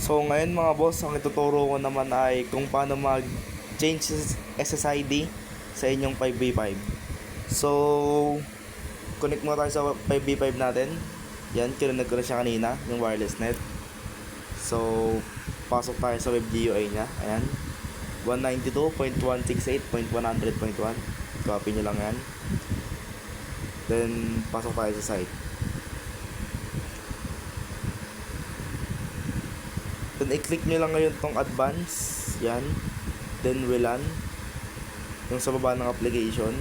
So ngayon mga boss, ang ituturo ko naman ay kung paano mag-change SSID sa inyong 5v5. So, connect mo tayo sa 5v5 natin. Yan, kinunod ko na siya kanina, yung wireless net. So, pasok tayo sa web GUI niya. Ayan, 192.168.100.1. Copy nyo lang yan. Then, pasok tayo sa site. Then, i-click nyo lang ngayon tong advance. Yan. Then, WLAN. Yung sa baba ng application.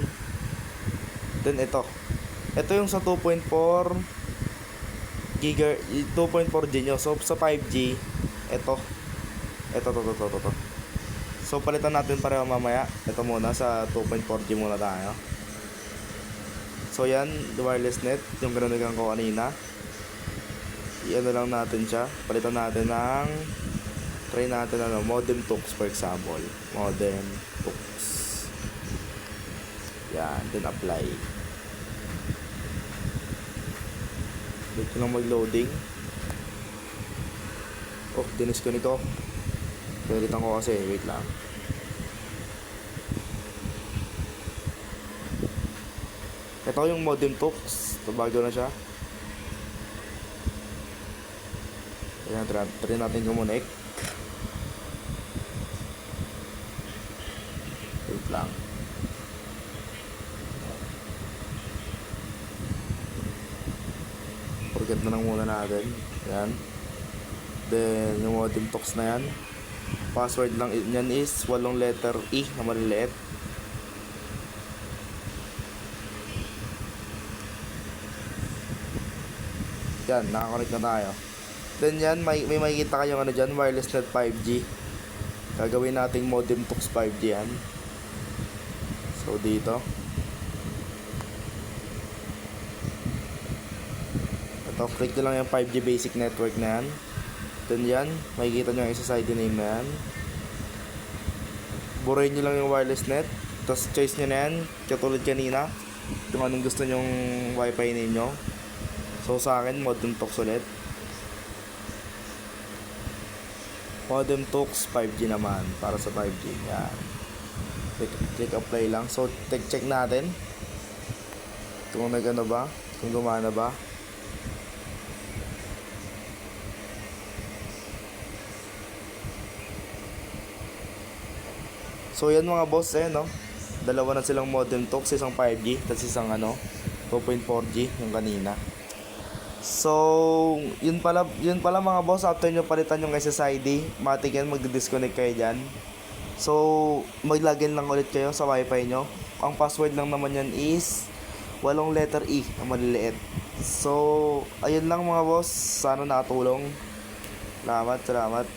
Then, ito. Ito yung sa 2.4 2.4G nyo. So, sa 5G, ito. Ito. So, palitan natin pareho mamaya. Ito muna, sa 2.4G muna tayo. So, yan. The wireless net. Yung ganunigan ko kanina. I-ano lang natin siya. Palitan natin ng try natin modem tux, for example. Modem tux. Yan. Then apply. Dito lang mag-loading. Oh, dinisconnect ko. Palitan ko kasi. Wait lang. Ito yung modem tux. Ito bago na siya. Ayan, try natin kumonek. Wait lang. Forget na lang muna natin. Ayan. Then, yung modem talks na yan. Password lang yan is 8 letter E na maliliit. Yan, nakakonect na tayo. Then yan, may makikita kayong ano dyan, wireless net 5G. Gagawin nating modem tux 5G yan. So dito. Ito, click nyo lang yung 5G basic network na yan. Then yan, makikita nyo yung SSID name na yan. Burahin nyo lang yung wireless net. Tapos choice nyo na yan, katulad kanina. Kung anong gusto nyong wifi ninyo. So sa akin, modem tux ulit. Modem tux 5G naman, para sa 5G. Yan. Click apply lang. So, check natin kung nagano ba, kung gumana ba. So, yan mga boss, no? Dalawa na silang modem tux, isang 5G, tapos isang 2.4G yung kanina. So, yun pala mga boss, after nyo palitan yung SSID, matik yan, magdi-disconnect kayo dyan. So, mag-login lang ulit kayo sa wifi nyo. Ang password lang naman yan is 8 letter E na maliliit. So, ayun lang mga boss, sana nakatulong. Salamat.